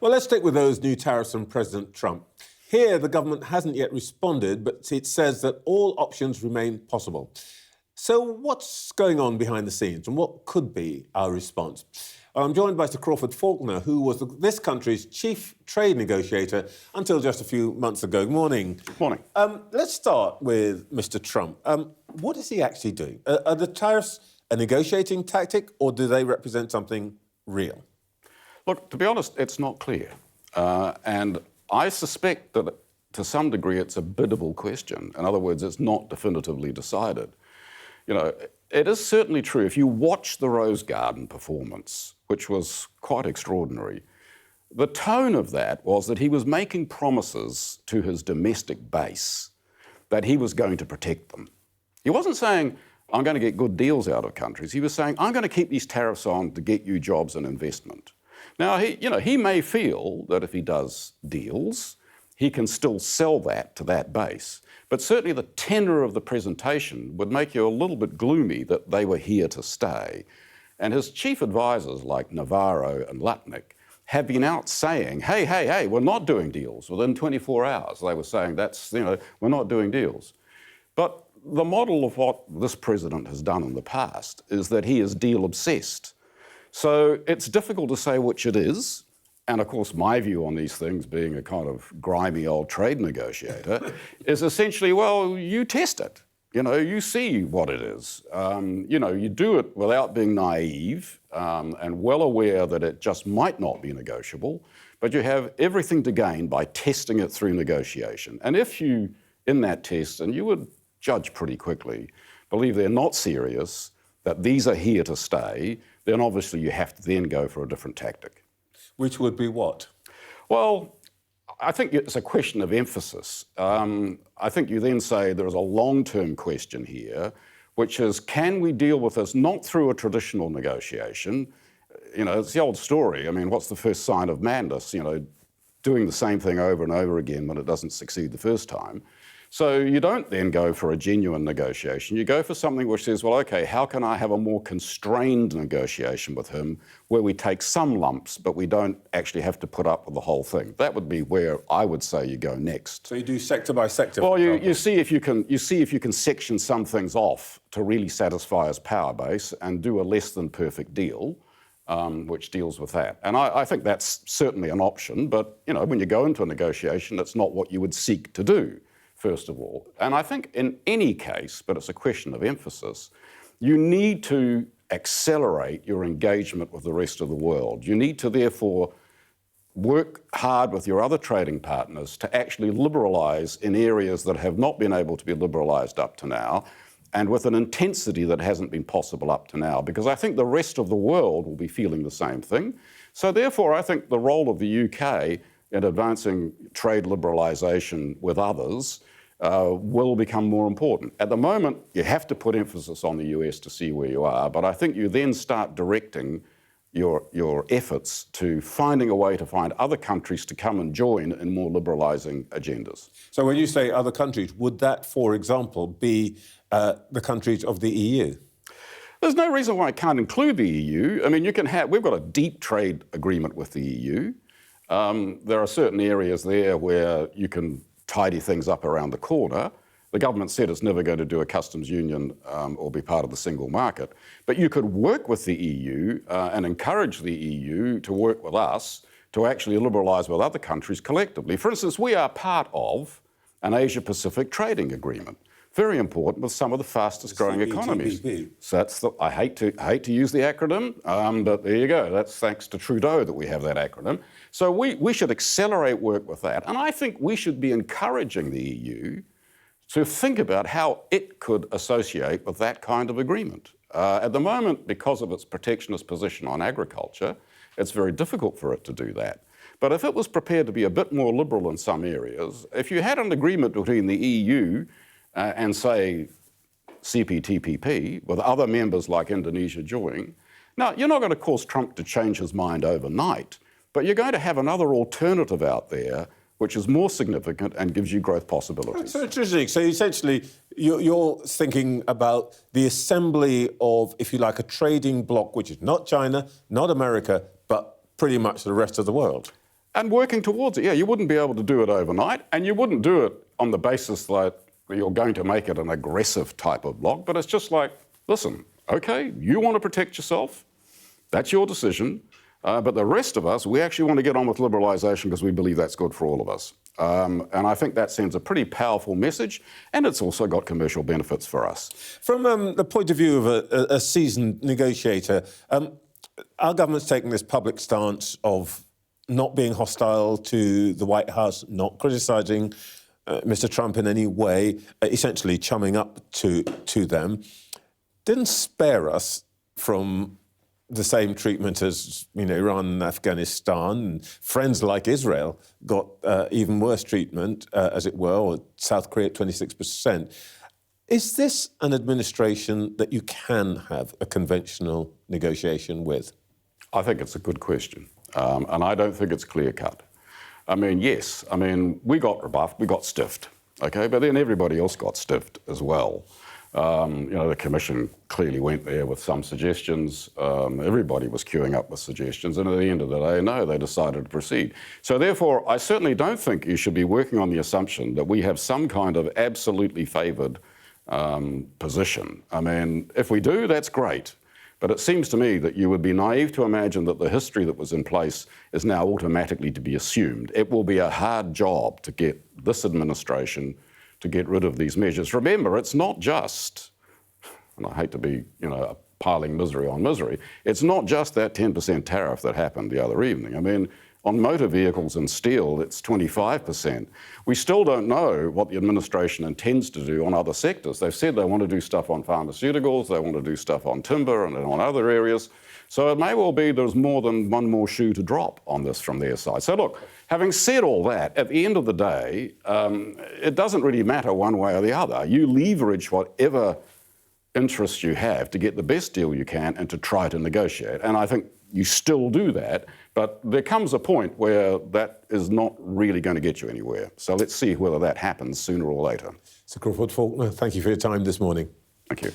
Well, let's stick with those new tariffs from President Trump. Here, the government hasn't yet responded, but it says that all options remain possible. So what's going on behind the scenes and what could be our response? Well, I'm joined by Sir Crawford Falconer, who was this country's chief trade negotiator until just a few months ago. Good morning. Morning. Let's start with Mr. Trump. What is he actually doing? Are the tariffs a negotiating tactic or do they represent something real? Look, to be honest, it's not clear. And I suspect that to some degree it's a biddable question. In other words, it's not definitively decided. You know, it is certainly true. If you watch the Rose Garden performance, which was quite extraordinary, the tone of that was that he was making promises to his domestic base that he was going to protect them. He wasn't saying, I'm going to get good deals out of countries. He was saying, I'm going to keep these tariffs on to get you jobs and investment. Now, he may feel that if he does deals, he can still sell that to that base. But certainly the tenor of the presentation would make you a little bit gloomy that they were here to stay. And his chief advisors like Navarro and Lutnick have been out saying, hey, we're not doing deals within 24 hours. They were saying, we're not doing deals. But the model of what this president has done in the past is that he is deal obsessed. So it's difficult to say which it is. And of course, my view on these things, being a kind of grimy old trade negotiator, is essentially, well, you test it. You see what it is. You do it without being naive and well aware that it just might not be negotiable, but you have everything to gain by testing it through negotiation. And if you, in that test, and you would judge pretty quickly, believe they're not serious, that these are here to stay, then obviously you have to then go for a different tactic. Which would be what? Well, I think it's a question of emphasis. I think you then say there is a long-term question here, which is, can we deal with this not through a traditional negotiation? It's the old story. I mean, what's the first sign of madness? Doing the same thing over and over again when it doesn't succeed the first time. So you don't then go for a genuine negotiation. You go for something which says, well, OK, how can I have a more constrained negotiation with him where we take some lumps, but we don't actually have to put up with the whole thing? That would be where I would say you go next. So you do sector by sector? Well, you see if you can section some things off to really satisfy his power base and do a less than perfect deal, which deals with that. And I think that's certainly an option. But, when you go into a negotiation, that's not what you would seek to do, first of all. And I think in any case, but it's a question of emphasis, you need to accelerate your engagement with the rest of the world. You need to therefore work hard with your other trading partners to actually liberalise in areas that have not been able to be liberalised up to now, and with an intensity that hasn't been possible up to now, because I think the rest of the world will be feeling the same thing. So therefore, I think the role of the UK in advancing trade liberalisation with others will become more important. At the moment, you have to put emphasis on the US to see where you are, but I think you then start directing your efforts to finding a way to find other countries to come and join in more liberalising agendas. So when you say other countries, would that, for example, be the countries of the EU? There's no reason why it can't include the EU. I mean, we've got a deep trade agreement with the EU. There are certain areas there where you can tidy things up around the corner. The government said it's never going to do a customs union or be part of the single market. But you could work with the EU and encourage the EU to work with us to actually liberalise with other countries collectively. For instance, we are part of an Asia-Pacific trading agreement. Very important with some of the fastest growing economies. So I hate to use the acronym, but there you go. That's thanks to Trudeau that we have that acronym. So we should accelerate work with that. And I think we should be encouraging the EU to think about how it could associate with that kind of agreement. At the moment, because of its protectionist position on agriculture, it's very difficult for it to do that. But if it was prepared to be a bit more liberal in some areas, if you had an agreement between the EU and, say, CPTPP, with other members like Indonesia joining, now, you're not going to cause Trump to change his mind overnight, but you're going to have another alternative out there which is more significant and gives you growth possibilities. So interesting. So essentially, you're thinking about the assembly of, if you like, a trading bloc, which is not China, not America, but pretty much the rest of the world. and working towards it. Yeah, you wouldn't be able to do it overnight, and you wouldn't do it on the basis that you're going to make it an aggressive type of bloc, but it's just like, listen, okay, you want to protect yourself, that's your decision, but the rest of us, we actually want to get on with liberalisation because we believe that's good for all of us. And I think that sends a pretty powerful message, and it's also got commercial benefits for us. From the point of view of a seasoned negotiator, our government's taken this public stance of not being hostile to the White House, not criticising Mr. Trump in any way, essentially chumming up to them. Didn't spare us from the same treatment as Iran and Afghanistan, and friends like Israel got even worse treatment, as it were, or South Korea at 26%. Is this an administration that you can have a conventional negotiation with? I think it's a good question, and I don't think it's clear-cut. I mean, yes, we got rebuffed, we got stiffed, okay, but then everybody else got stiffed as well. The Commission clearly went there with some suggestions. Everybody was queuing up with suggestions, and at the end of the day, no, they decided to proceed. So therefore, I certainly don't think you should be working on the assumption that we have some kind of absolutely favoured position. I mean, if we do, that's great. But it seems to me that you would be naive to imagine that the history that was in place is now automatically to be assumed. It will be a hard job to get this administration to get rid of these measures. Remember, it's not just, and I hate to be, piling misery on misery, it's not just that 10% tariff that happened the other evening. I mean, on motor vehicles and steel, it's 25%. We still don't know what the administration intends to do on other sectors. They've said they want to do stuff on pharmaceuticals, they want to do stuff on timber and on other areas. So it may well be there's more than one more shoe to drop on this from their side. So look, having said all that, at the end of the day, it doesn't really matter one way or the other. You leverage whatever interests you have to get the best deal you can and to try to negotiate. And I think you still do that, but there comes a point where that is not really going to get you anywhere. So let's see whether that happens sooner or later. Sir Crawford Falconer, thank you for your time this morning. Thank you.